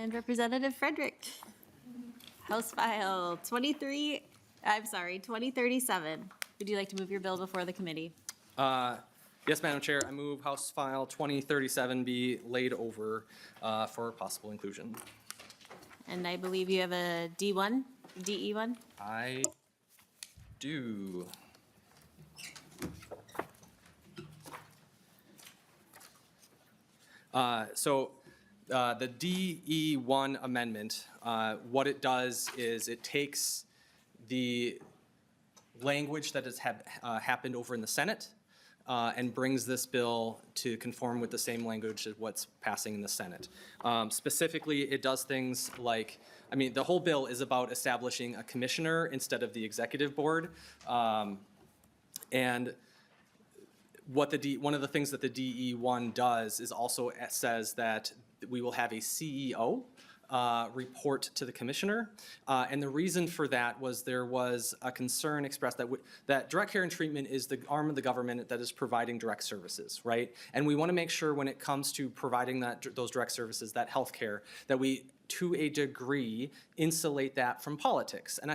And Representative Frederick, House File 2037. Would you like to move your bill before the committee? Yes, Madam Chair, I move House File 2037 be laid over for possible inclusion. And I believe you have a D1, DE1? I do. The DE1 amendment, what it does is it takes the language that has happened over in the Senate and brings this bill to conform with the same language as what's passing in the Senate. Specifically, it does things like, I mean, the whole bill is about establishing a commissioner instead of the executive board. And what one of the things that the DE1 does is also it says that we will have a CEO report to the commissioner. And the reason for that was there was a concern expressed that direct care and treatment is the arm of the government that is providing direct services, right? And we want to make sure when it comes to providing those direct services, that healthcare, that we, to a degree, insulate that from politics. And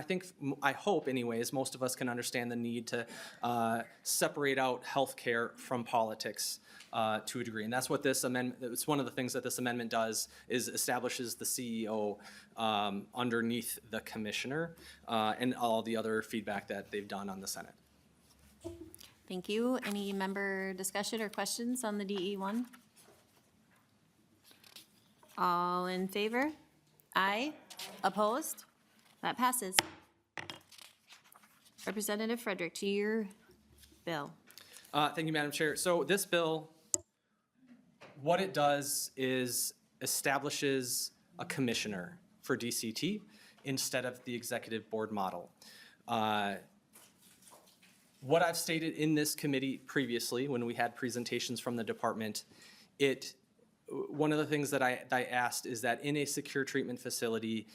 I hope anyways, most of us can understand the need to separate out healthcare from politics to a degree. And that's what this amendment, it's one of the things that this amendment does, is establishes the CEO underneath the commissioner and all the other feedback that they've done on the Senate. Thank you. Any member discussion or questions on the DE1? All in favor? Aye. Opposed? That passes. Representative Frederick, to your bill. Thank you, Madam Chair. So this bill, what it does is establishes a commissioner for DCT instead of the executive board model. What I've stated in this committee previously when we had presentations from the department, one of the things that I asked is that in a secure treatment facility,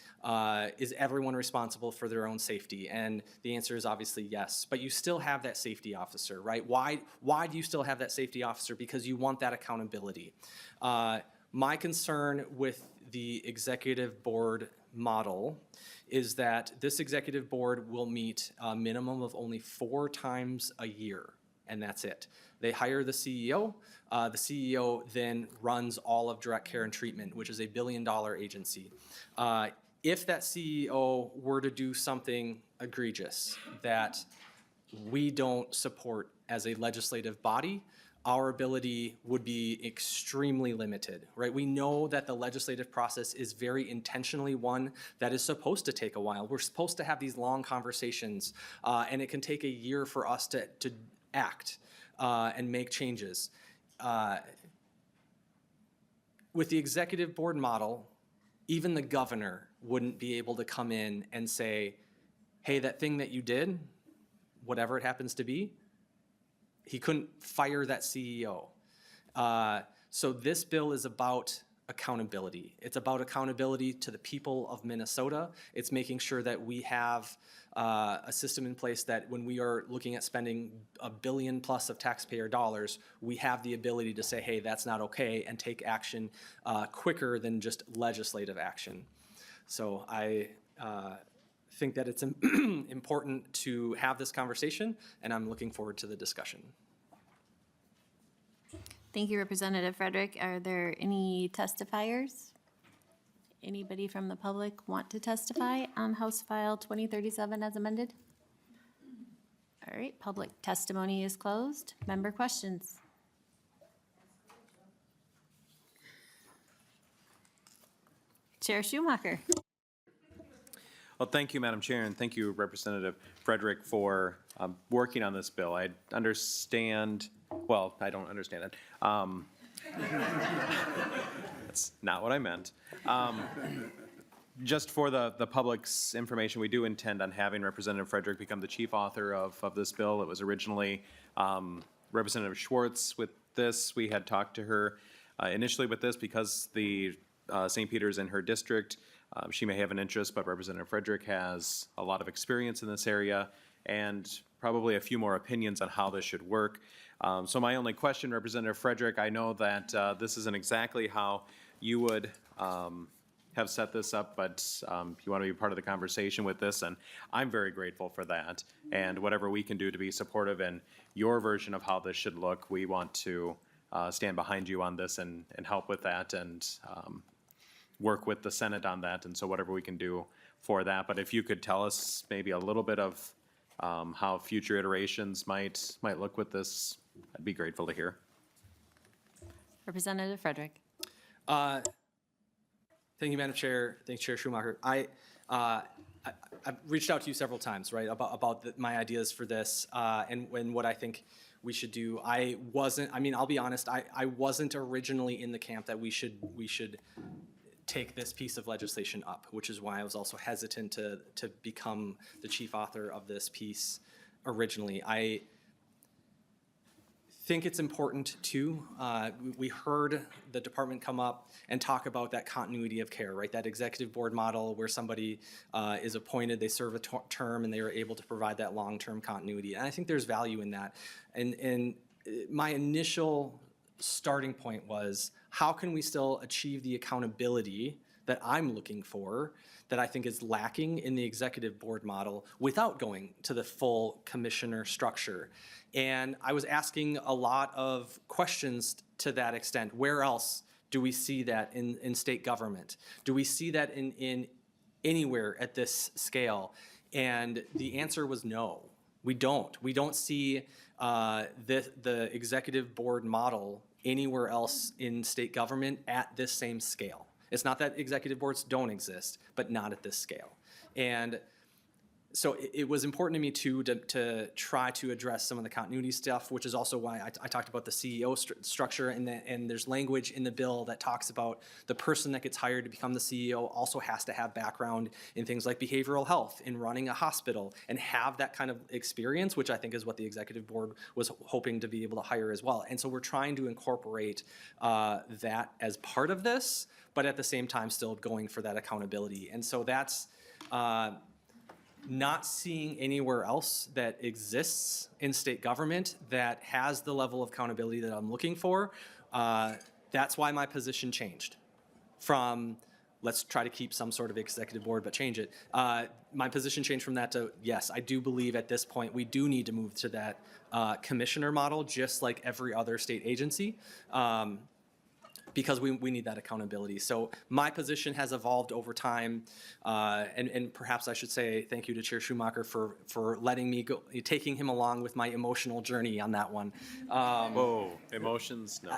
is everyone responsible for their own safety? And the answer is obviously yes, but you still have that safety officer, right? Why do you still have that safety officer? Because you want that accountability. My concern with the executive board model is that this executive board will meet a minimum of only 4 times a year, and that's it. They hire the CEO. The CEO then runs all of direct care and treatment, which is a $1 billion agency. If that CEO were to do something egregious that we don't support as a legislative body, our ability would be extremely limited, right? We know that the legislative process is very intentionally one that is supposed to take a while. We're supposed to have these long conversations, and it can take a year for us to act and make changes. With the executive board model, even the governor wouldn't be able to come in and say, hey, that thing that you did, whatever it happens to be, he couldn't fire that CEO. So this bill is about accountability. It's about accountability to the people of Minnesota. It's making sure that we have a system in place that when we are looking at spending $1 billion plus of taxpayer dollars, we have the ability to say, hey, that's not okay, and take action quicker than just legislative action. So I think that it's important to have this conversation, and I'm looking forward to the discussion. Thank you, Representative Frederick. Are there any testifiers? Anybody from the public want to testify on House File 2037 as amended? All right, public testimony is closed. Member questions? Chair Schumacher. Well, thank you, Madam Chair, and thank you, Representative Frederick, for working on this bill. I understand, well, I don't understand it. That's not what I meant. Just for the public's information, we do intend on having Representative Frederick become the chief author of this bill. It was originally Representative Schwartz with this. We had talked to her initially with this because the St. Peter's in her district. She may have an interest, but Representative Frederick has a lot of experience in this area and probably a few more opinions on how this should work. So my only question, Representative Frederick, I know that this isn't exactly how you would have set this up, but you want to be part of the conversation with this, and I'm very grateful for that. And whatever we can do to be supportive in your version of how this should look, we want to stand behind you on this and help with that and work with the Senate on that. And so whatever we can do for that. But if you could tell us maybe a little bit of how future iterations might look with this, I'd be grateful to hear. Representative Frederick. Thank you, Madam Chair. Thank you, Chair Schumacher. I've reached out to you several times, right, about my ideas for this and what I think we should do. I'll be honest, I wasn't originally in the camp that we should take this piece of legislation up, which is why I was also hesitant to become the chief author of this piece originally. I think it's important too. We heard the department come up and talk about that continuity of care, right? That executive board model where somebody is appointed, they serve a term, and they are able to provide that long-term continuity. And I think there's value in that. And my initial starting point was, how can we still achieve the accountability that I'm looking for, that I think is lacking in the executive board model, without going to the full commissioner structure? And I was asking a lot of questions to that extent. Where else do we see that in state government? Do we see that in anywhere at this scale? And the answer was no, we don't. We don't see the executive board model anywhere else in state government at this same scale. It's not that executive boards don't exist, but not at this scale. And so it was important to me too to try to address some of the continuity stuff, which is also why I talked about the CEO structure, and there's language in the bill that talks about the person that gets hired to become the CEO also has to have background in things like behavioral health, in running a hospital, and have that kind of experience, which I think is what the executive board was hoping to be able to hire as well. And so we're trying to incorporate that as part of this, but at the same time still going for that accountability. And so that's not seeing anywhere else that exists in state government that has the level of accountability that I'm looking for. That's why my position changed from, let's try to keep some sort of executive board but change it. My position changed from that to, yes, I do believe at this point we do need to move to that commissioner model, just like every other state agency. Because we need that accountability. So my position has evolved over time, and perhaps I should say thank you to Chair Schumacher for letting me go, taking him along with my emotional journey on that one. Whoa, emotions? No.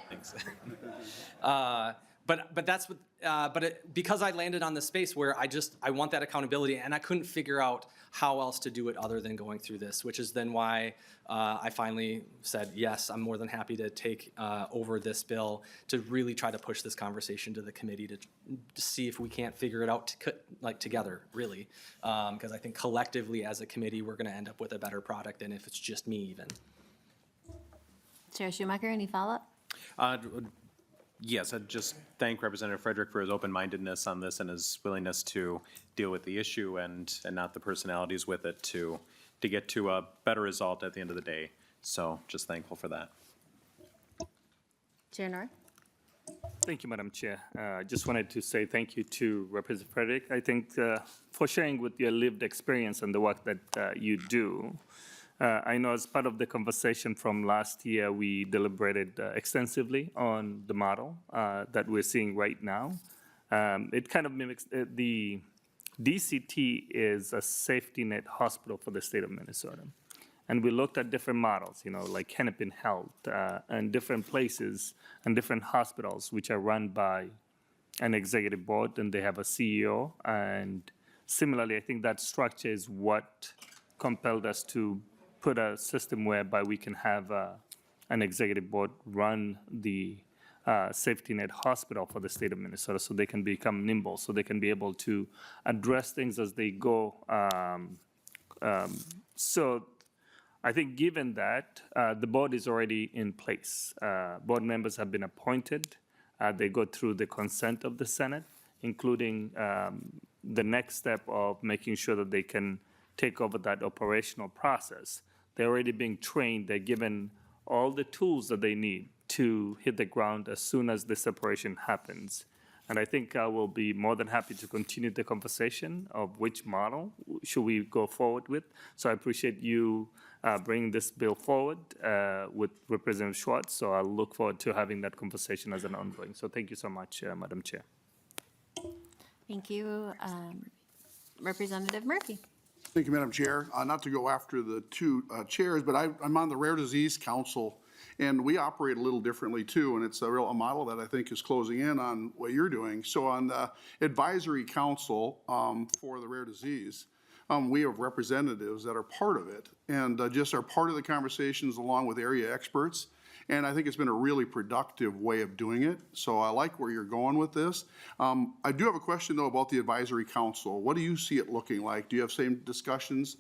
Thanks. But that's what, because I landed on the space where I want that accountability, and I couldn't figure out how else to do it other than going through this, which is then why I finally said, yes, I'm more than happy to take over this bill to really try to push this conversation to the committee to see if we can't figure it out together, really. Because I think collectively as a committee, we're gonna end up with a better product than if it's just me even. Chair Schumacher, any follow-up? Yes, I'd just thank Representative Frederick for his open-mindedness on this and his willingness to deal with the issue and not the personalities with it to get to a better result at the end of the day. So just thankful for that. Chair North? Thank you, Madam Chair. Just wanted to say thank you to Representative Frederick. I think for sharing with your lived experience and the work that you do. I know as part of the conversation from last year, we deliberated extensively on the model that we're seeing right now. It kind of mimics, the DCT is a safety net hospital for the state of Minnesota. And we looked at different models, like Hennepin Health and different places and different hospitals which are run by an executive board and they have a CEO. And similarly, I think that structure is what compelled us to put a system whereby we can have an executive board run the safety net hospital for the state of Minnesota so they can become nimble, so they can be able to address things as they go. So I think given that, the board is already in place. Board members have been appointed. They go through the consent of the Senate, including the next step of making sure that they can take over that operational process. They're already being trained. They're given all the tools that they need to hit the ground as soon as the separation happens. And I think I will be more than happy to continue the conversation of which model should we go forward with. So I appreciate you bringing this bill forward with Representative Schwartz. So I'll look forward to having that conversation as an ongoing. So thank you so much, Madam Chair. Thank you. Representative Murphy. Thank you, Madam Chair. Not to go after the two chairs, but I'm on the Rare Disease Council, and we operate a little differently too, and it's a model that I think is closing in on what you're doing. So on the Advisory Council for the Rare Disease, we have representatives that are part of it and just are part of the conversations along with area experts. And I think it's been a really productive way of doing it. So I like where you're going with this. I do have a question, though, about the Advisory Council. What do you see it looking like? Do you have same discussions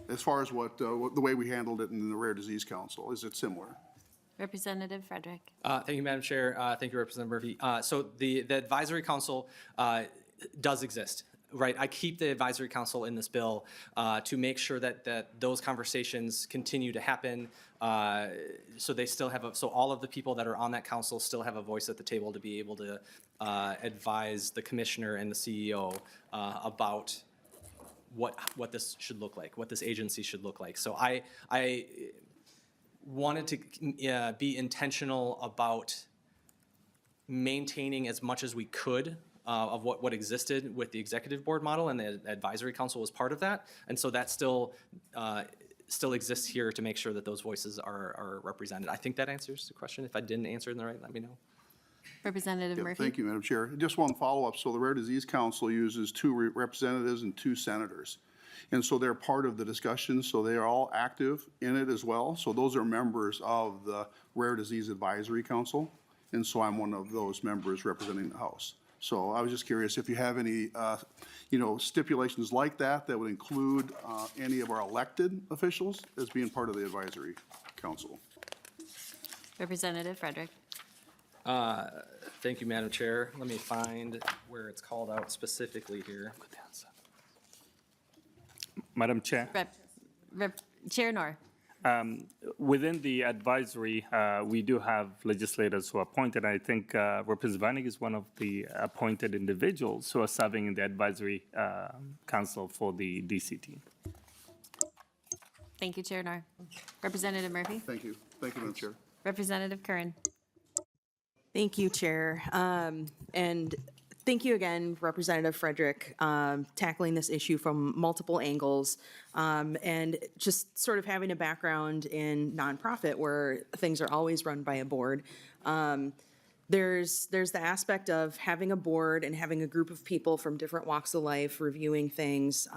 as far as what the way we handled it in the Rare Disease Council? Is it similar? Representative Frederick. Thank you, Madam Chair. Thank you, Representative Murphy. So the Advisory Council does exist. Right, I keep the Advisory Council in this bill to make sure that those conversations continue to happen. So they still have so all of the people that are on that council still have a voice at the table to be able to advise the commissioner and the CEO about what this should look like, what this agency should look like. So I wanted to be intentional about maintaining as much as we could of what existed with the executive board model, and the advisory council was part of that. And so that still exists here to make sure that those voices are represented. I think that answers the question. If I didn't answer it in the right, let me know. Representative Yeah, Murphy. thank you, Madam Chair. Just one follow-up. So the Rare Disease Council uses 2 representatives and 2 senators. And so they're part of the discussion, so they are all active in it as well. So those are members of the Rare Disease Advisory Council. And so I'm one of those members representing the House. So I was just curious if you have any, stipulations like that that would include any of our elected officials as being part of the Advisory Council. Representative Frederick. Thank you, Madam Chair. Let me find where it's called out specifically here. Madam Chair. Chair Nor. Within the advisory, we do have legislators who are appointed. I think Representative Vanig is one of the appointed individuals who are serving in the advisory council for the DCT. Thank you, Chair Nor. Representative Murphy. Thank you. Thank you, Madam Chair. Representative Curran. Thank you, Chair. And thank you again, Representative Frederick, tackling this issue from multiple angles and just sort of having a background in nonprofit where things are always run by a board. There's the aspect of having a board and having a group of people from different walks of life reviewing things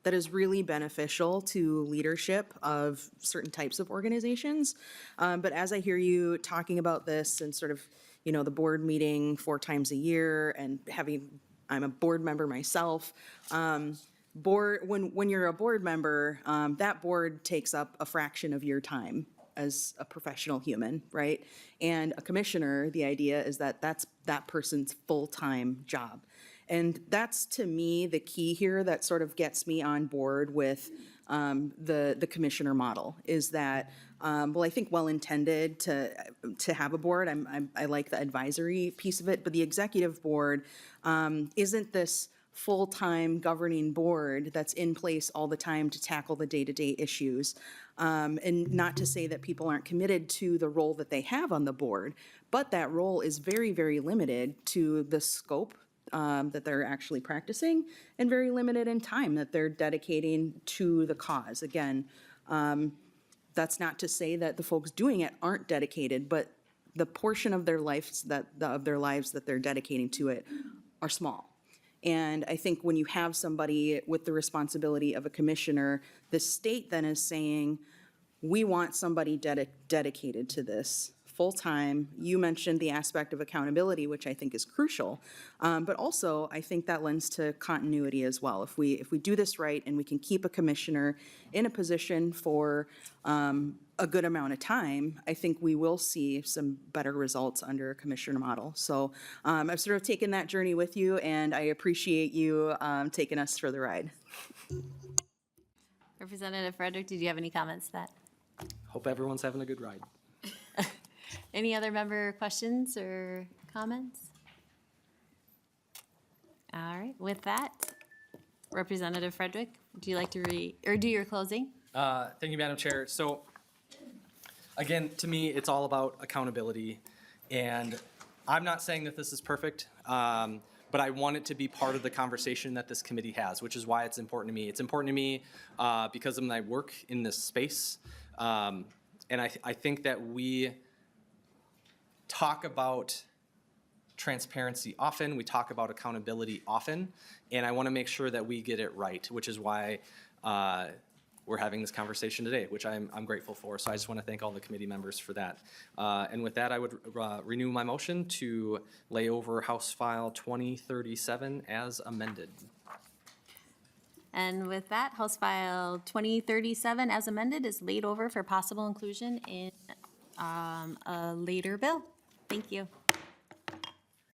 that is really beneficial to leadership of certain types of organizations. But as I hear you talking about this and sort of, the board meeting 4 times a year and I'm a board member myself, when you're a board member, that board takes up a fraction of your time as a professional human, right? And a commissioner, the idea is that that's that person's full-time job. And that's, to me, the key here that sort of gets me on board with the commissioner model is that, I think well-intended to have a board. I like the advisory piece of it, but the executive board isn't this full-time governing board that's in place all the time to tackle the day-to-day issues. And not to say that people aren't committed to the role that they have on the board, but that role is very, very limited to the scope that they're actually practicing and very limited in time that they're dedicating to the cause. Again, that's not to say that the folks doing it aren't dedicated, but the portion of their lives that they're dedicating to it are small. And I think when you have somebody with the responsibility of a commissioner, the state then is saying, we want somebody dedicated to this full-time. You mentioned the aspect of accountability, which I think is crucial. But also, I think that lends to continuity as well. If we do this right and we can keep a commissioner in a position for a good amount of time, I think we will see some better results under a commissioner model. So I've sort of taken that journey with you, and I appreciate you taking us for the ride. Representative Frederick, did you have any comments to that? Hope everyone's having a good ride. Any other member questions or comments? All right, with that, Representative Frederick, would you like to do your closing? Thank you, Madam Chair. So, again, to me, it's all about accountability. And I'm not saying that this is perfect, but I want it to be part of the conversation that this committee has, which is why it's important to me. It's important to me because of my work in this space. And I think that we talk about transparency often, we talk about accountability often, and I want to make sure that we get it right, which is why we're having this conversation today, which I'm grateful for. So I just want to thank all the committee members for that. And with that, I would renew my motion to lay over House File 2037 as amended. And with that, House File 2037 as amended is laid over for possible inclusion in a later bill. Thank you.